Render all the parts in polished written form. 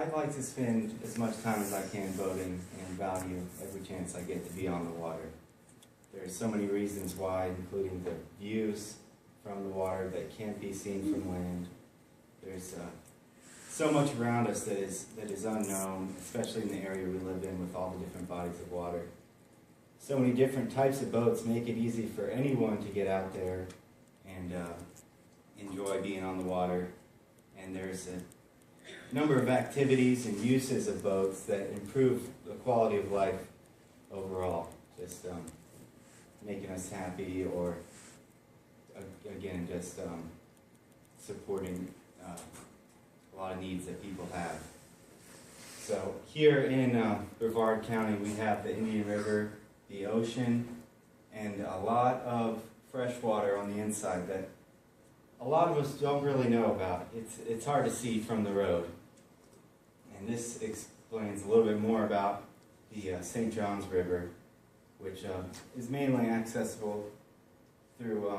I'd like to spend as much time as I can boating and value every chance I get to be on the water. There's so many reasons why, including the views from the water that can't be seen from land. There's so much around us that is unknown, especially in the area we live in with all the different bodies of water. So many different types of boats make it easy for anyone to get out there and enjoy being on the water. And there's a number of activities and uses of boats that improve the quality of life overall. Just making us happy, or again, just supporting a lot of needs that people have. So here in Brevard County, we have the Indian River, the ocean, and a lot of fresh water on the inside that a lot of us don't really know about. It's hard to see from the road. And this explains a little bit more about the St. Johns River, which is mainly accessible through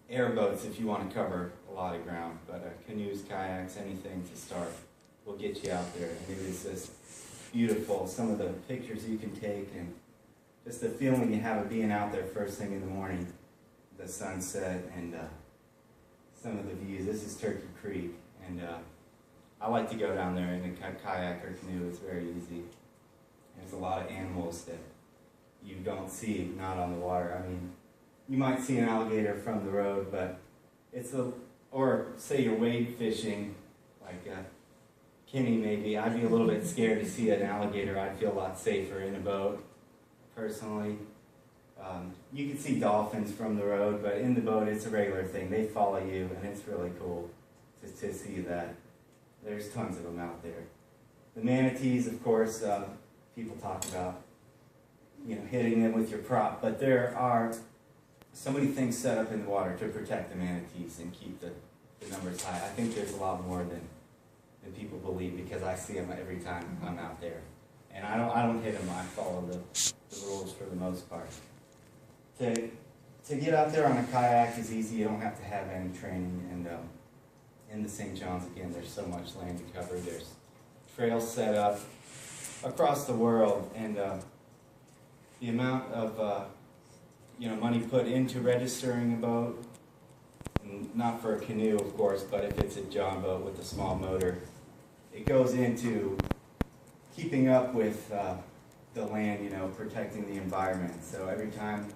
airboats if you want to cover a lot of ground. But canoes, kayaks, anything to start will get you out there. And it is just beautiful. Some of the pictures you can take, and just the feeling you have of being out there first thing in the morning, the sunset, and some of the views. This is Turkey Creek, and I like to go down there in a kayak or canoe. It's very easy. There's a lot of animals that you don't see not on the water. I mean, you might see an alligator from the road, but or say you're wade fishing, like Kenny maybe. I'd be a little bit scared to see an alligator. I'd feel a lot safer in a boat, personally. You can see dolphins from the road, but in the boat it's a regular thing. They follow you, and it's really cool to see that. There's tons of them out there. The manatees, of course, people talk about, hitting them with your prop, but there are so many things set up in the water to protect the manatees and keep the numbers high. I think there's a lot more than people believe, because I see them every time I'm out there. And I don't hit them. I follow the rules for the most part. To get out there on a kayak is easy. You don't have to have any training. And in the St. Johns, again, there's so much land to cover. There's trails set up across the world, and the amount of money put into registering a boat, not for a canoe, of course, but if it's a John boat with a small motor, it goes into keeping up with the land, protecting the environment. So every time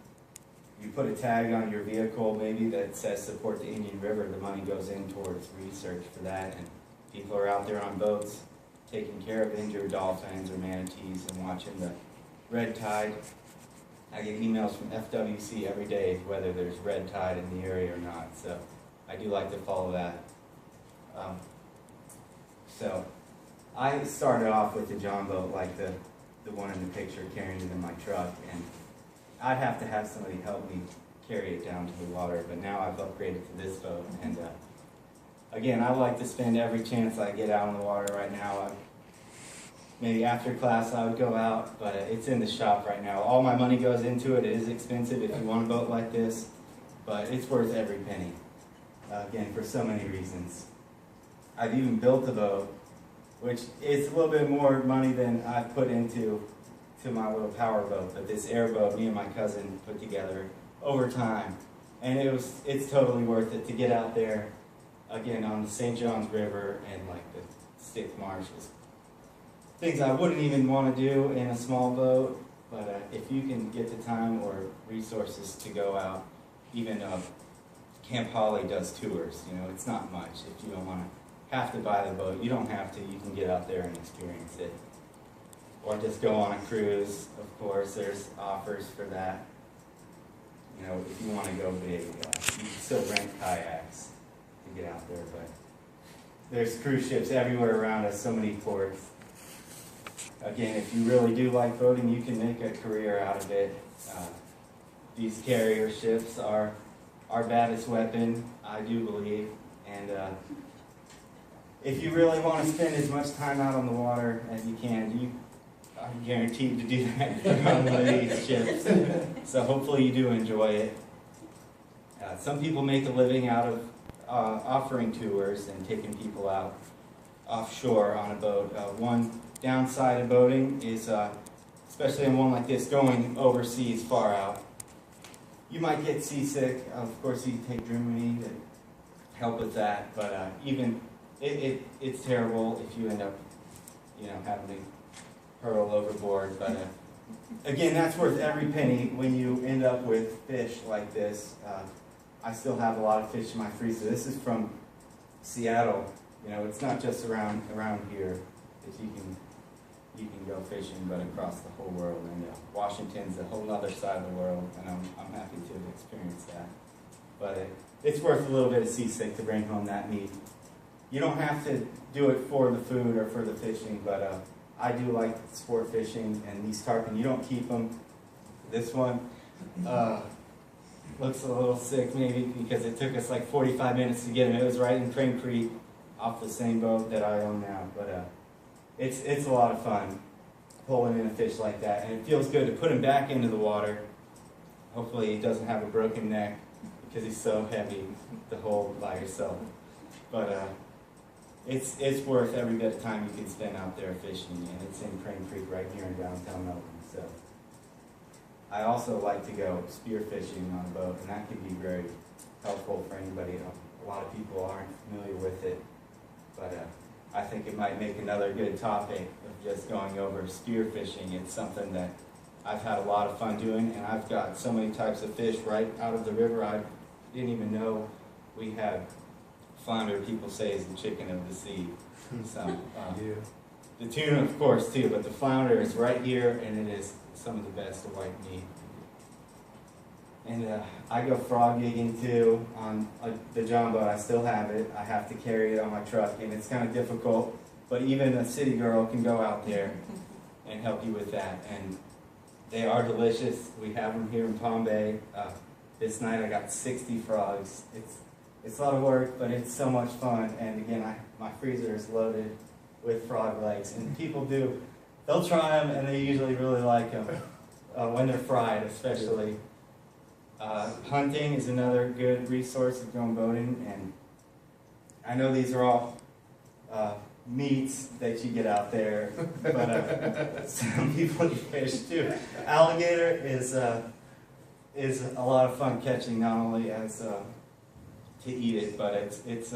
you put a tag on your vehicle, maybe that says support the Indian River, the money goes in towards research for that, and people are out there on boats taking care of injured dolphins or manatees and watching the red tide. I get emails from FWC every day whether there's red tide in the area or not, so I do like to follow that. So I started off with the John boat, like the one in the picture, carrying it in my truck, and I'd have to have somebody help me carry it down to the water, but now I've upgraded to this boat, and again, I like to spend every chance I get out on the water right now. Maybe after class I would go out, but it's in the shop right now. All my money goes into it. It is expensive if you want a boat like this, but it's worth every penny, again, for so many reasons. I've even built a boat, which is a little bit more money than I've put into my little power boat, but this airboat me and my cousin put together over time, and it's totally worth it to get out there again on the St. Johns River and like the Stick Marshes. Things I wouldn't even want to do in a small boat, but if you can get the time or resources to go out, even Camp Holly does tours. It's not much. If you don't want to have to buy the boat, you don't have to. You can get out there and experience it. Or just go on a cruise, of course. There's offers for that. If you want to go big, you can still rent kayaks to get out there. But there's cruise ships everywhere around us, so many ports. Again, if you really do like boating, you can make a career out of it. These carrier ships are our baddest weapon, I do believe. And if you really want to spend as much time out on the water as you can, you are guaranteed to do that on one of these ships. So hopefully you do enjoy it. Some people make a living out of offering tours and taking people out offshore on a boat. One downside of boating is, especially on one like this, going overseas far out, you might get seasick. Of course, you can take Dramamine to help with that, but even it's terrible if you end up, having to hurl overboard. But again, that's worth every penny when you end up with fish like this. I still have a lot of fish in my freezer. This is from Seattle. It's not just around here that you can go fishing, but across the whole world. And Washington's a whole other side of the world, and I'm happy to have experienced that. But it's worth a little bit of seasick to bring home that meat. You don't have to do it for the food or for the fishing, but I do like sport fishing, and these tarpon, you don't keep them. This one looks a little sick maybe because it took us like 45 minutes to get him. It was right in Crane Creek off the same boat that I own now, but it's a lot of fun pulling in a fish like that, and it feels good to put him back into the water. Hopefully he doesn't have a broken neck because he's so heavy to hold by yourself. But it's worth every bit of time you can spend out there fishing, and it's in Crane Creek right here in downtown Melbourne. So I also like to go spear fishing on a boat, and that can be very helpful for anybody. A lot of people aren't familiar with it, but I think it might make another good topic of just going over spear fishing. It's something that I've had a lot of fun doing, and I've got so many types of fish right out of the river. I didn't even know we had flounder. People say is the chicken of the sea. So Yeah. the tuna, of course, too, but the flounder is right here, and it is some of the best of white meat. And I go frog gigging too on the John boat. I still have it. I have to carry it on my truck, and it's kind of difficult, but even a city girl can go out there and help you with that. And they are delicious. We have them here in Palm Bay. This night I got 60 frogs. It's a lot of work, but it's so much fun. And again, my freezer is loaded with frog legs, and people they'll try them, and they usually really like them when they're fried, especially. Hunting is another good resource of going boating, and I know these are all meats that you get out there, but some people eat fish too. Alligator is a lot of fun catching, not only as to eat it, but it's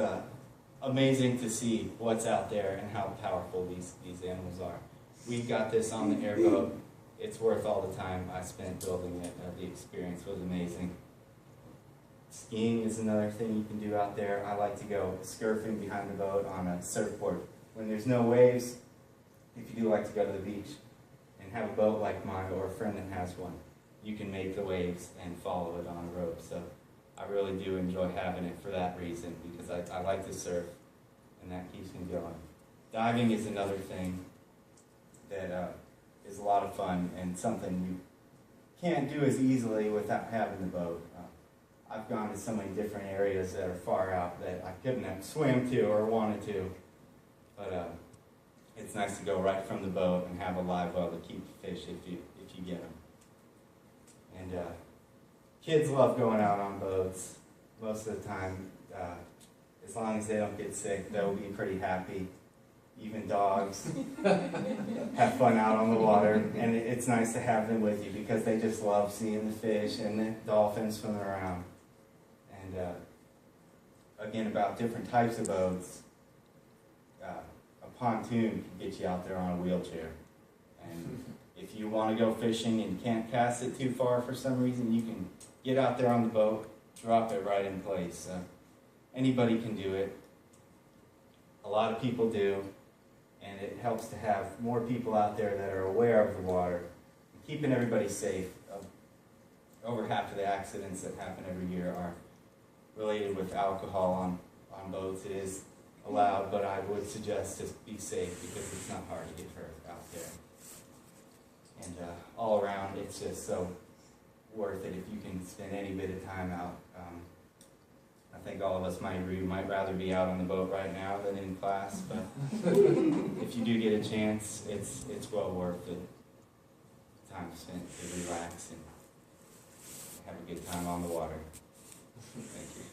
amazing to see what's out there and how powerful these animals are. We got this on the airboat. It's worth all the time I spent building it. The experience was amazing. Skiing is another thing you can do out there. I like to go surfing behind the boat on a surfboard. When there's no waves, if you do like to go to the beach and have a boat like mine or a friend that has one, you can make the waves and follow it on a rope. So I really do enjoy having it for that reason, because I like to surf, and that keeps me going. Diving is another thing that is a lot of fun, and something you can't do as easily without having the boat. I've gone to so many different areas that are far out that I couldn't have swam to or wanted to, but it's nice to go right from the boat and have a live well to keep the fish if you get them. And kids love going out on boats most of the time. As long as they don't get sick, they'll be pretty happy. Even dogs have fun out on the water, and it's nice to have them with you because they just love seeing the fish and the dolphins swimming around. And again, about different types of boats, a pontoon can get you out there on a wheelchair. And if you want to go fishing and can't cast it too far for some reason, you can get out there on the boat, drop it right in place. Anybody can do it. A lot of people do. And it helps to have more people out there that are aware of the water, keeping everybody safe. Over half of the accidents that happen every year are related with alcohol on boats. It is allowed, but I would suggest to be safe because it's not hard to get hurt out there. And all around, it's just so worth it if you can spend any bit of time out. I think all of us might agree we might rather be out on the boat right now than in class, but if you do get a chance, it's well worth it. Time spent to relax and have a good time on the water. Thank you.